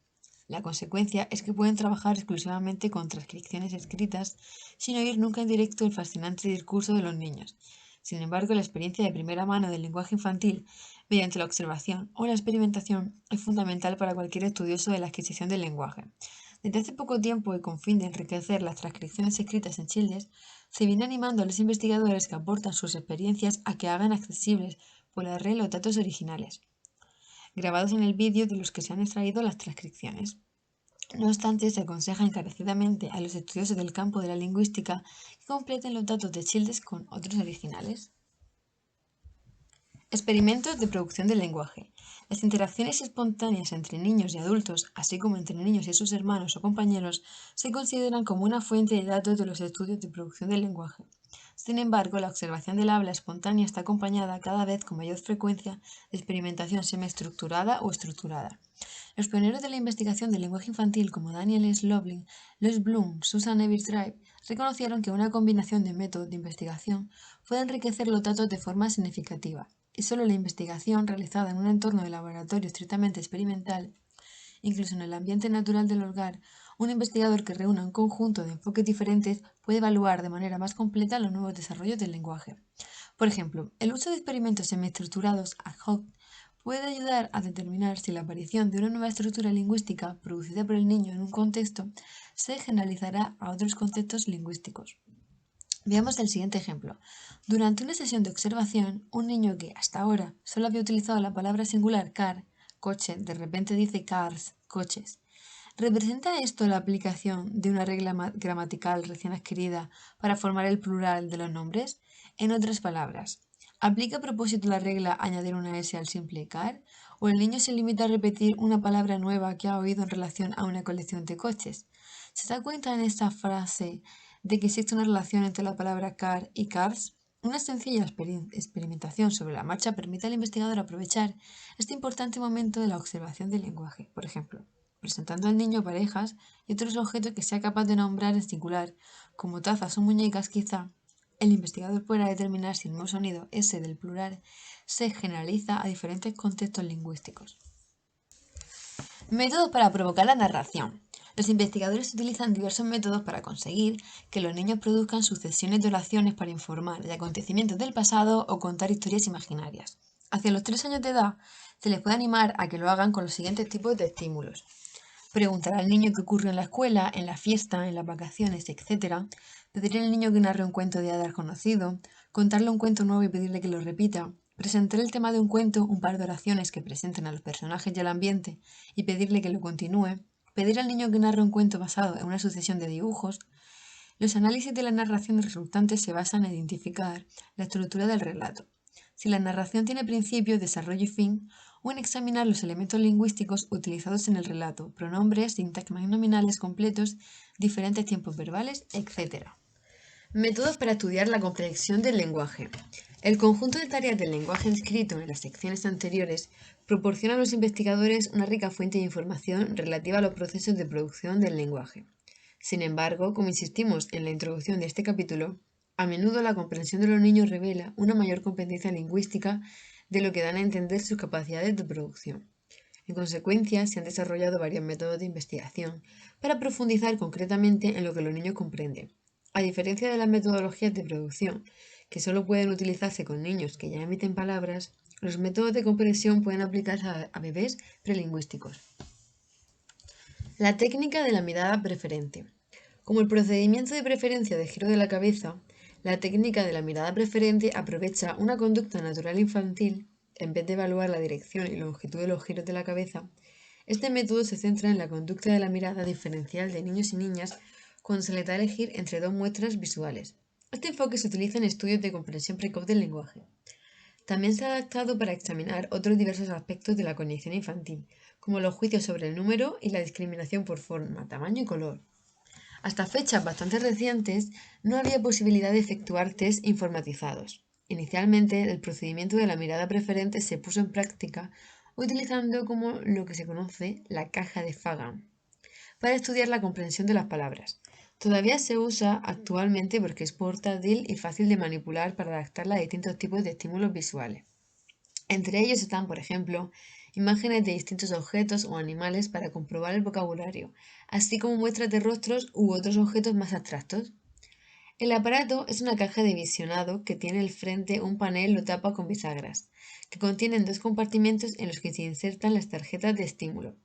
La consecuencia es que pueden trabajar exclusivamente con transcripciones escritas sin oír nunca en directo el fascinante discurso de los niños. Sin embargo, la experiencia de primera mano del lenguaje infantil, mediante la observación o la experimentación, es fundamental para cualquier estudioso de la adquisición del lenguaje. Desde hace poco tiempo, y con fin de enriquecer las transcripciones escritas en Childes, se viene animando a los investigadores que aportan sus experiencias a que hagan accesibles por la red los datos originales, grabados en el vídeo de los que se han extraído las transcripciones. No obstante, se aconseja encarecidamente a los estudiosos del campo de la lingüística que completen los datos de Childes con otros originales. Experimentos de producción del lenguaje. Las interacciones espontáneas entre niños y adultos, así como entre niños y sus hermanos o compañeros, se consideran como una fuente de datos de los estudios de producción del lenguaje. Sin embargo, la observación del habla espontánea está acompañada cada vez con mayor frecuencia de experimentación semiestructurada o estructurada. Los pioneros de la investigación del lenguaje infantil como Daniel S. Loveling, Les Bloom, Susan Ebbers-Tribe, reconocieron que una combinación de métodos de investigación puede enriquecer los datos de forma significativa, y solo la investigación realizada en un entorno de laboratorio estrictamente experimental, incluso en el ambiente natural del hogar, un investigador que reúna un conjunto de enfoques diferentes puede evaluar de manera más completa los nuevos desarrollos del lenguaje. Por ejemplo, el uso de experimentos semiestructurados ad hoc puede ayudar a determinar si la aparición de una nueva estructura lingüística producida por el niño en un contexto se generalizará a otros contextos lingüísticos. Veamos el siguiente ejemplo. Durante una sesión de observación, un niño que hasta ahora solo había utilizado la palabra singular car, coche, de repente dice cars, coches. ¿Representa esto la aplicación de una regla gramatical recién adquirida para formar el plural de los nombres? En otras palabras, ¿aplica a propósito la regla añadir una S al simple car? ¿O el niño se limita a repetir una palabra nueva que ha oído en relación a una colección de coches? ¿Se da cuenta en esta frase de que existe una relación entre la palabra car y cars? Una sencilla experimentación sobre la marcha permite al investigador aprovechar este importante momento de la observación del lenguaje. Por ejemplo, presentando al niño parejas y otros objetos que sea capaz de nombrar en singular, como tazas o muñecas quizá, el investigador podrá determinar si el nuevo sonido S del plural se generaliza a diferentes contextos lingüísticos. Métodos para provocar la narración. Los investigadores utilizan diversos métodos para conseguir que los niños produzcan sucesiones de oraciones para informar de acontecimientos del pasado o contar historias imaginarias. Hacia los 3 años de edad se les puede animar a que lo hagan con los siguientes tipos de estímulos. Preguntar al niño qué ocurrió en la escuela, en la fiesta, en las vacaciones, etc. Pedirle al niño que narre un cuento de hadas conocido, contarle un cuento nuevo y pedirle que lo repita, presentar el tema de un cuento, un par de oraciones que presenten a los personajes y al ambiente y pedirle que lo continúe, pedir al niño que narre un cuento basado en una sucesión de dibujos. Los análisis de las narraciones resultantes se basan en identificar la estructura del relato, si la narración tiene principio, desarrollo y fin, o en examinar los elementos lingüísticos utilizados en el relato, pronombres, sintagmas nominales completos, diferentes tiempos verbales, etc. Métodos para estudiar la comprensión del lenguaje. El conjunto de tareas del lenguaje descrito en las secciones anteriores proporciona a los investigadores una rica fuente de información relativa a los procesos de producción del lenguaje. Sin embargo, como insistimos en la introducción de este capítulo, a menudo la comprensión de los niños revela una mayor competencia lingüística de lo que dan a entender sus capacidades de producción. En consecuencia, se han desarrollado varios métodos de investigación para profundizar concretamente en lo que los niños comprenden. A diferencia de las metodologías de producción, que solo pueden utilizarse con niños que ya emiten palabras, los métodos de comprensión pueden aplicarse a bebés prelingüísticos. La técnica de la mirada preferente. Como el procedimiento de preferencia de giro de la cabeza, la técnica de la mirada preferente aprovecha una conducta natural infantil. En vez de evaluar la dirección y longitud de los giros de la cabeza, este método se centra en la conducta de la mirada diferencial de niños y niñas cuando se les da a elegir entre dos muestras visuales. Este enfoque se utiliza en estudios de comprensión precoz del lenguaje. También se ha adaptado para examinar otros diversos aspectos de la cognición infantil, como los juicios sobre el número y la discriminación por forma, tamaño y color. Hasta fechas bastante recientes no había posibilidad de efectuar test informatizados. Inicialmente, el procedimiento de la mirada preferente se puso en práctica utilizando como lo que se conoce la caja de Fagan para estudiar la comprensión de las palabras. Todavía se usa actualmente porque es portátil y fácil de manipular para adaptarla a distintos tipos de estímulos visuales. Entre ellos están, por ejemplo, imágenes de distintos objetos o animales para comprobar el vocabulario, así como muestras de rostros u otros objetos más abstractos. El aparato es una caja de visionado que tiene al frente un panel o tapa con bisagras, que contienen dos compartimentos en los que se insertan las tarjetas de estímulo.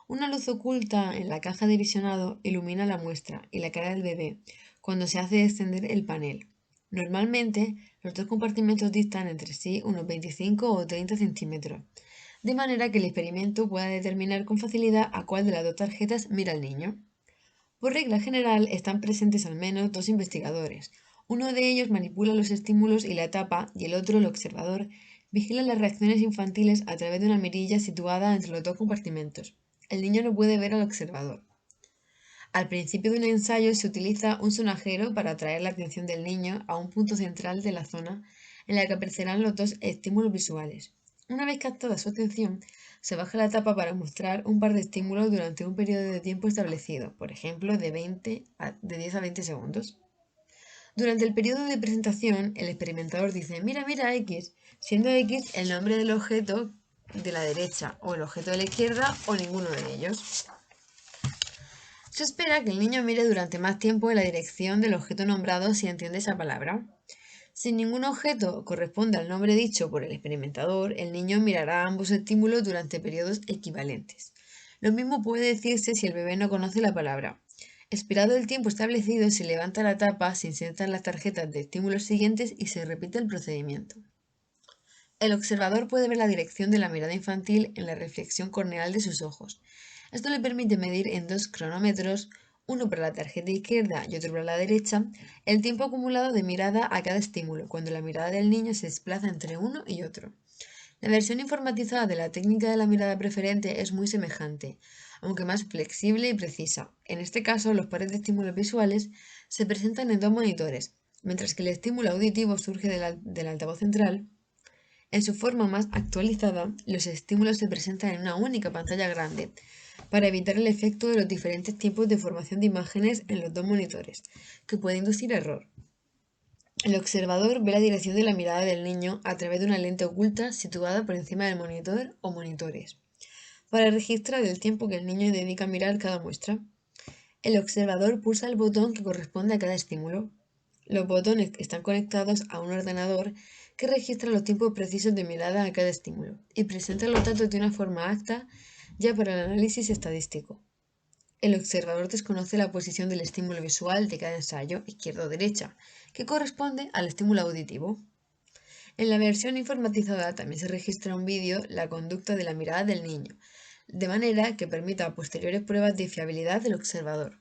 Una luz oculta en la caja de visionado ilumina la muestra y la cara del bebé cuando se hace descender el panel. Normalmente, los dos compartimentos distan entre sí unos 25 o 30 centímetros, de manera que el experimento pueda determinar con facilidad a cuál de las dos tarjetas mira el niño. Por regla general, están presentes al menos dos investigadores. Uno de ellos manipula los estímulos y la tapa, y el otro, el observador, vigila las reacciones infantiles a través de una mirilla situada entre los dos compartimentos. El niño no puede ver al observador. Al principio de un ensayo se utiliza un sonajero para atraer la atención del niño a un punto central de la zona en la que aparecerán los dos estímulos visuales. Una vez captada su atención, se baja la tapa para mostrar un par de estímulos durante un periodo de tiempo establecido, por ejemplo, de 10 a 20 segundos. Durante el periodo de presentación, el experimentador dice, mira, mira X, siendo X el nombre del objeto de la derecha, o el objeto de la izquierda, o ninguno de ellos. Se espera que el niño mire durante más tiempo en la dirección del objeto nombrado si entiende esa palabra. Si ningún objeto corresponde al nombre dicho por el experimentador, el niño mirará ambos estímulos durante periodos equivalentes. Lo mismo puede decirse si el bebé no conoce la palabra. Expirado el tiempo establecido, se levanta la tapa, se insertan las tarjetas de estímulos siguientes y se repite el procedimiento. El observador puede ver la dirección de la mirada infantil en la reflexión corneal de sus ojos. Esto le permite medir en dos cronómetros, uno para la tarjeta izquierda y otro para la derecha, el tiempo acumulado de mirada a cada estímulo, cuando la mirada del niño se desplaza entre uno y otro. La versión informatizada de la técnica de la mirada preferente es muy semejante, aunque más flexible y precisa. En este caso, los pares de estímulos visuales se presentan en dos monitores, mientras que el estímulo auditivo surge del altavoz central. En su forma más actualizada, los estímulos se presentan en una única pantalla grande, para evitar el efecto de los diferentes tiempos de formación de imágenes en los dos monitores, que puede inducir error. El observador ve la dirección de la mirada del niño a través de una lente oculta situada por encima del monitor o monitores, para registrar el tiempo que el niño dedica a mirar cada muestra. El observador pulsa el botón que corresponde a cada estímulo. Los botones están conectados a un ordenador que registra los tiempos precisos de mirada a cada estímulo y presenta los datos de una forma acta ya para el análisis estadístico. El observador desconoce la posición del estímulo visual de cada ensayo, izquierda o derecha, que corresponde al estímulo auditivo. En la versión informatizada también se registra un vídeo la conducta de la mirada del niño, de manera que permita posteriores pruebas de fiabilidad del observador.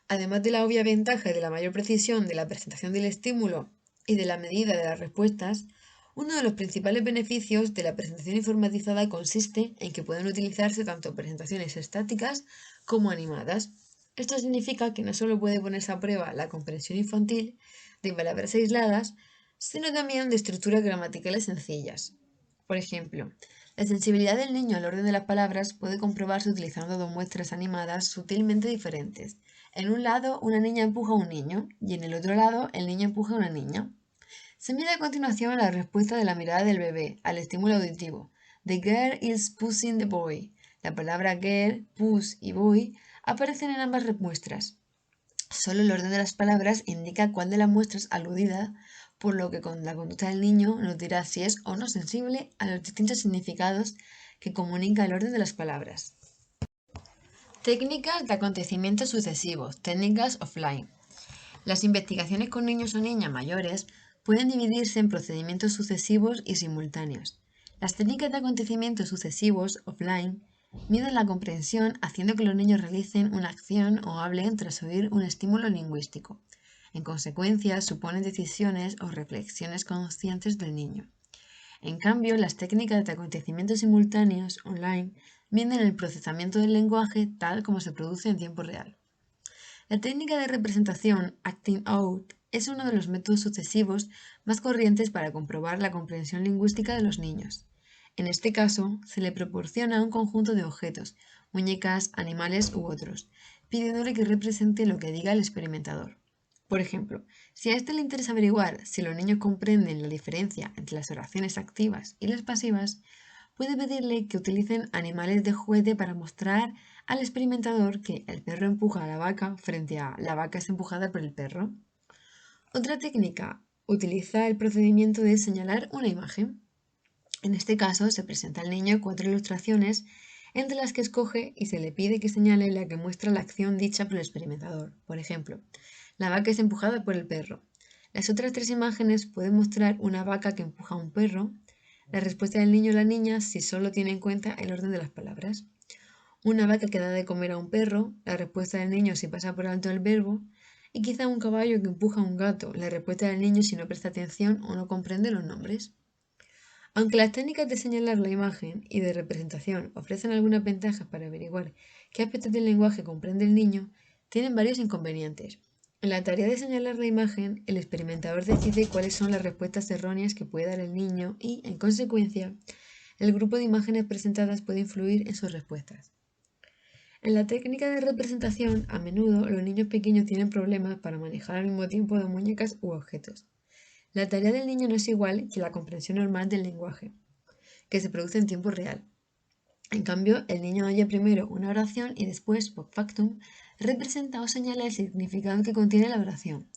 Además de la obvia ventaja de la mayor precisión de la presentación del estímulo y de la medida de las respuestas, uno de los principales beneficios de la presentación informatizada consiste en que pueden utilizarse tanto presentaciones estáticas como animadas. Esto significa que no solo puede ponerse a prueba la comprensión infantil de palabras aisladas, sino también de estructuras gramaticales sencillas. Por ejemplo, la sensibilidad del niño al orden de las palabras puede comprobarse utilizando dos muestras animadas sutilmente diferentes. En un lado, una niña empuja a un niño y en el otro lado, el niño empuja a una niña. Se mide a continuación la respuesta de la mirada del bebé al estímulo auditivo. The girl is pushing the boy. La palabra girl, push y boy aparecen en ambas muestras. Solo el orden de las palabras indica cuál de las muestras aludida, por lo que con la conducta del niño nos dirá si es o no sensible a los distintos significados que comunica el orden de las palabras. Técnicas de acontecimientos sucesivos, técnicas offline. Las investigaciones con niños o niñas mayores pueden dividirse en procedimientos sucesivos y simultáneos. Las técnicas de acontecimientos sucesivos offline miden la comprensión haciendo que los niños realicen una acción o hablen tras oír un estímulo lingüístico. En consecuencia, suponen decisiones o reflexiones conscientes del niño. En cambio, las técnicas de acontecimientos simultáneos online miden el procesamiento del lenguaje tal como se produce en tiempo real. La técnica de representación acting out es uno de los métodos sucesivos más corrientes para comprobar la comprensión lingüística de los niños. En este caso, se le proporciona un conjunto de objetos, muñecas, animales u otros, pidiéndole que represente lo que diga el experimentador. Por ejemplo, si a este le interesa averiguar si los niños comprenden la diferencia entre las oraciones activas y las pasivas, puede pedirle que utilicen animales de juguete para mostrar al experimentador que el perro empuja a la vaca frente a la vaca es empujada por el perro. Otra técnica utiliza el procedimiento de señalar una imagen. En este caso se presenta al niño 4 ilustraciones entre las que escoge y se le pide que señale la que muestra la acción dicha por el experimentador. Por ejemplo, la vaca es empujada por el perro. Las otras 3 imágenes pueden mostrar una vaca que empuja a un perro, la respuesta del niño o la niña si solo tiene en cuenta el orden de las palabras. Una vaca que da de comer a un perro, la respuesta del niño si pasa por alto el verbo, y quizá un caballo que empuja a un gato, la respuesta del niño si no presta atención o no comprende los nombres. Aunque las técnicas de señalar la imagen y de representación ofrecen algunas ventajas para averiguar qué aspectos del lenguaje comprende el niño, tienen varios inconvenientes. En la tarea de señalar la imagen, el experimentador decide cuáles son las respuestas erróneas que puede dar el niño y, en consecuencia, el grupo de imágenes presentadas puede influir en sus respuestas. En la técnica de representación, a menudo los niños pequeños tienen problemas para manejar al mismo tiempo dos muñecas u objetos. La tarea del niño no es igual que la comprensión normal del lenguaje, que se produce en tiempo real. En cambio, el niño oye primero una oración y después, post factum, representa o señala el significado que contiene la oración.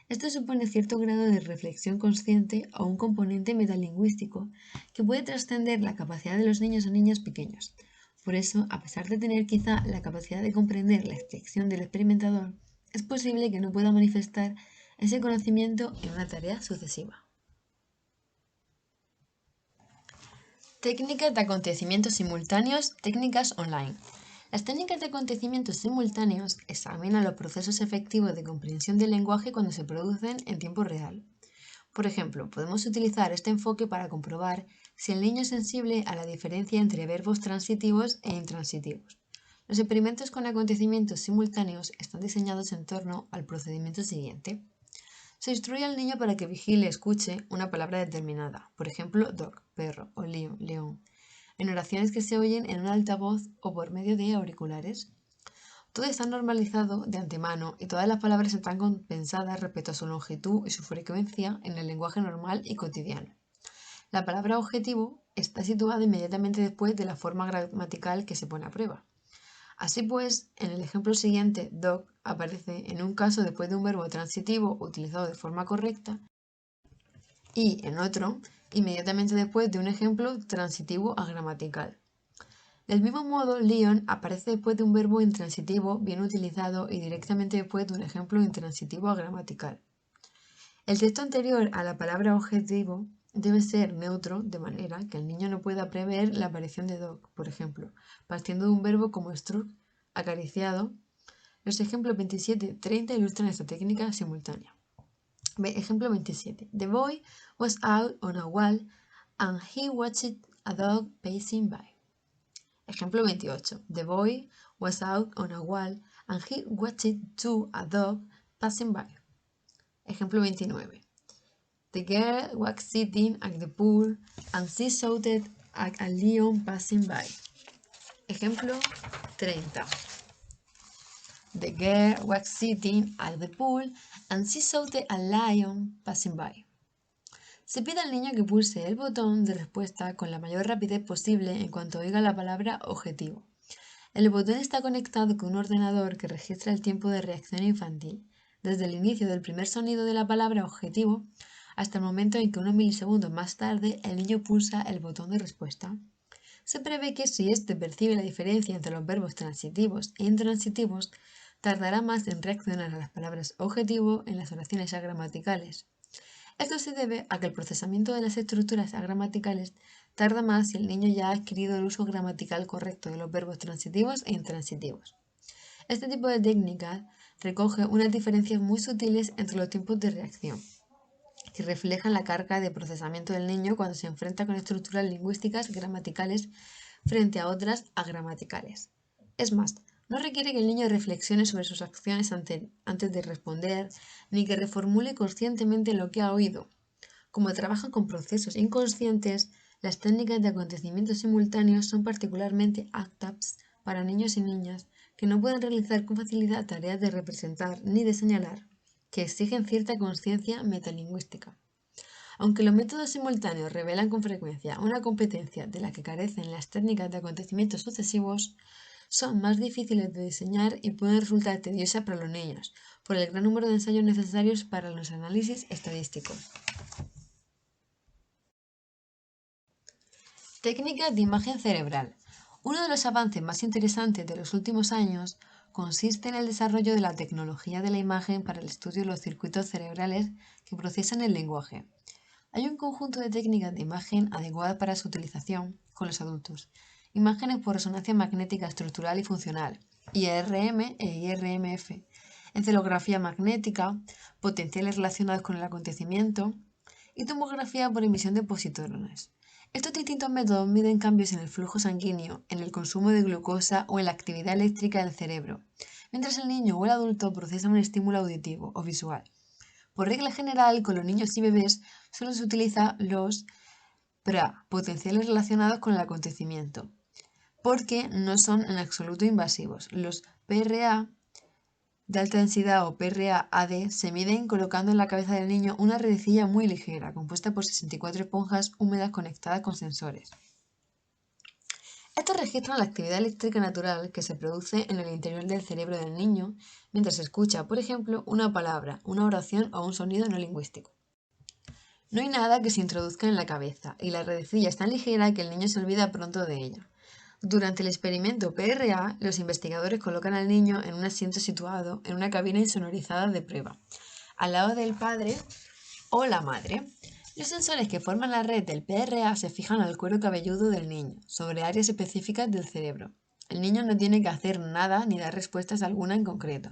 Esto supone cierto grado de reflexión consciente o un componente metalingüístico que puede trascender la capacidad de los niños o niñas pequeños. Por eso, a pesar de tener quizá la capacidad de comprender la expresión del experimentador, es posible que no pueda manifestar ese conocimiento en una tarea sucesiva. Técnicas de acontecimientos simultáneos, técnicas online. Las técnicas de acontecimientos simultáneos examinan los procesos efectivos de comprensión del lenguaje cuando se producen en tiempo real. Por ejemplo, podemos utilizar este enfoque para comprobar si el niño es sensible a la diferencia entre verbos transitivos e intransitivos. Los experimentos con acontecimientos simultáneos están diseñados en torno al procedimiento siguiente. Se instruye al niño para que vigile y escuche una palabra determinada, por ejemplo, dog, perro, o lion, león, en oraciones que se oyen en un altavoz o por medio de auriculares. Todo está normalizado de antemano y todas las palabras están compensadas respecto a su longitud y su frecuencia en el lenguaje normal y cotidiano. La palabra objetivo está situada inmediatamente después de la forma gramatical que se pone a prueba. Así pues, en el ejemplo siguiente, dog aparece en un caso después de un verbo transitivo utilizado de forma correcta y en otro inmediatamente después de un ejemplo transitivo agramatical. Del mismo modo, Leon aparece después de un verbo intransitivo bien utilizado y directamente después de un ejemplo intransitivo agramatical. El texto anterior a la palabra objetivo debe ser neutro de manera que el niño no pueda prever la aparición de dog, por ejemplo, partiendo de un verbo como struck, acariciado. Los ejemplos 27 y 30 ilustran esta técnica simultánea. Ejemplo 27. The boy was out on a wall and he watched a dog passing by. Ejemplo 28. The boy was out on a wall and he watched a dog passing by. Ejemplo 29. The girl was sitting at the pool and she shouted at a lion passing by. Ejemplo 30. The girl was sitting at the pool and she shouted a lion passing by. Se pide al niño que pulse el botón de respuesta con la mayor rapidez posible en cuanto oiga la palabra objetivo. El botón está conectado con un ordenador que registra el tiempo de reacción infantil, desde el inicio del primer sonido de la palabra objetivo hasta el momento en que unos milisegundos más tarde el niño pulsa el botón de respuesta. Se prevé que si éste percibe la diferencia entre los verbos transitivos e intransitivos, tardará más en reaccionar a las palabras objetivo en las oraciones agramaticales. Esto se debe a que el procesamiento de las estructuras agramaticales tarda más si el niño ya ha adquirido el uso gramatical correcto de los verbos transitivos e intransitivos. Este tipo de técnica recoge unas diferencias muy sutiles entre los tiempos de reacción, que reflejan la carga de procesamiento del niño cuando se enfrenta con estructuras lingüísticas gramaticales frente a otras agramaticales. Es más, no requiere que el niño reflexione sobre sus acciones antes de responder, ni que reformule conscientemente lo que ha oído. Como trabajan con procesos inconscientes, las técnicas de acontecimientos simultáneos son particularmente aptas para niños y niñas que no pueden realizar con facilidad tareas de representar ni de señalar, que exigen cierta conciencia metalingüística. Aunque los métodos simultáneos revelan con frecuencia una competencia de la que carecen las técnicas de acontecimientos sucesivos, son más difíciles de diseñar y pueden resultar tediosas para los niños, por el gran número de ensayos necesarios para los análisis estadísticos. Técnicas de imagen cerebral. Uno de los avances más interesantes de los últimos años consiste en el desarrollo de la tecnología de la imagen para el estudio de los circuitos cerebrales que procesan el lenguaje. Hay un conjunto de técnicas de imagen adecuadas para su utilización con los adultos. Imágenes por resonancia magnética estructural y funcional, IRM e IRMF, encefalografía magnética, potenciales relacionados con el acontecimiento y tomografía por emisión de positrones. Estos distintos métodos miden cambios en el flujo sanguíneo, en el consumo de glucosa o en la actividad eléctrica del cerebro, mientras el niño o el adulto procesa un estímulo auditivo o visual. Por regla general, con los niños y bebés solo se utiliza los PRA, potenciales relacionados con el acontecimiento, porque no son en absoluto invasivos. Los PRA de alta densidad o PRA-AD se miden colocando en la cabeza del niño una redecilla muy ligera, compuesta por 64 esponjas húmedas conectadas con sensores. Estos registran la actividad eléctrica natural que se produce en el interior del cerebro del niño mientras escucha, por ejemplo, una palabra, una oración o un sonido no lingüístico. No hay nada que se introduzca en la cabeza y la redecilla es tan ligera que el niño se olvida pronto de ella. Durante el experimento PRA, los investigadores colocan al niño en un asiento situado en una cabina insonorizada de prueba, al lado del padre o la madre. Los sensores que forman la red del PRA se fijan al cuero cabelludo del niño, sobre áreas específicas del cerebro. El niño no tiene que hacer nada ni dar respuestas alguna en concreto,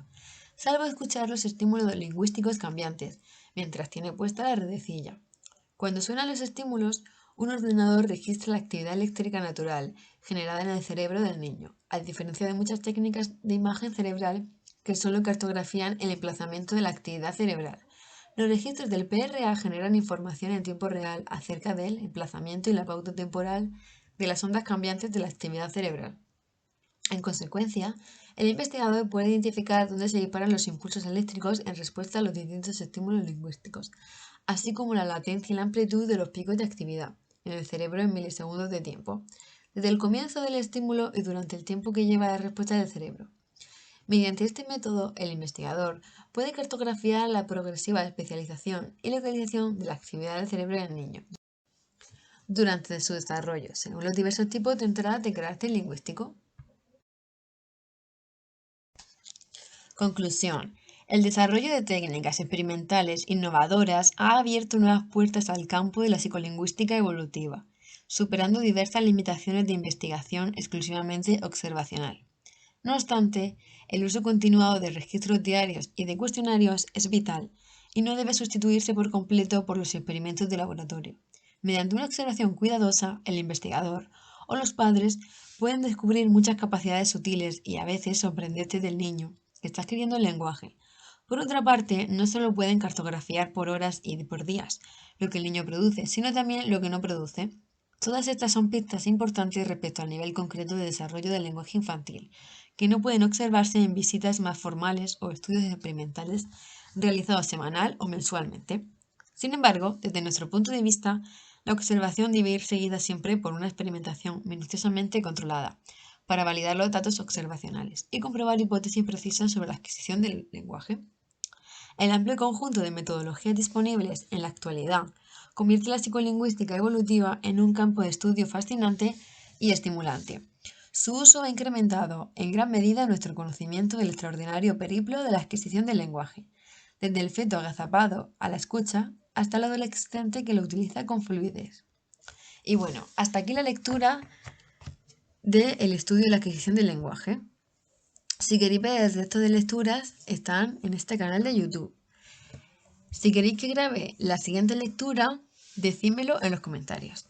salvo escuchar los estímulos lingüísticos cambiantes, mientras tiene puesta la redecilla. Cuando suenan los estímulos, un ordenador registra la actividad eléctrica natural generada en el cerebro del niño, a diferencia de muchas técnicas de imagen cerebral que solo cartografían el emplazamiento de la actividad cerebral. Los registros del PRA generan información en tiempo real acerca del emplazamiento y la pauta temporal de las ondas cambiantes de la actividad cerebral. En consecuencia, el investigador puede identificar dónde se disparan los impulsos eléctricos en respuesta a los distintos estímulos lingüísticos, así como la latencia y la amplitud de los picos de actividad en el cerebro en milisegundos de tiempo. desde el comienzo del estímulo y durante el tiempo que lleva la respuesta del cerebro. Mediante este método, el investigador puede cartografiar la progresiva especialización y localización de la actividad del cerebro del niño durante su desarrollo, según los diversos tipos de entradas de carácter lingüístico. Conclusión. El desarrollo de técnicas experimentales innovadoras ha abierto nuevas puertas al campo de la psicolingüística evolutiva, superando diversas limitaciones de investigación exclusivamente observacional. No obstante, el uso continuado de registros diarios y de cuestionarios es vital y no debe sustituirse por completo por los experimentos de laboratorio. Mediante una observación cuidadosa, el investigador o los padres pueden descubrir muchas capacidades sutiles y a veces sorprendentes del niño que está adquiriendo el lenguaje. Por otra parte, no solo pueden cartografiar por horas y por días lo que el niño produce, sino también lo que no produce. Todas estas son pistas importantes respecto al nivel concreto de desarrollo del lenguaje infantil, que no pueden observarse en visitas más formales o estudios experimentales realizados semanal o mensualmente. Sin embargo, desde nuestro punto de vista, la observación debe ir seguida siempre por una experimentación minuciosamente controlada, para validar los datos observacionales y comprobar hipótesis precisas sobre la adquisición del lenguaje. El amplio conjunto de metodologías disponibles en la actualidad convierte la psicolingüística evolutiva en un campo de estudio fascinante y estimulante. Su uso ha incrementado en gran medida nuestro conocimiento del extraordinario periplo de la adquisición del lenguaje, desde el feto agazapado a la escucha hasta el adolescente que lo utiliza con fluidez. Y bueno, hasta aquí la lectura del estudio de la adquisición del lenguaje. Si queréis ver el resto de lecturas, están en este canal de YouTube. Si queréis que grabe la siguiente lectura, decídmelo en los comentarios.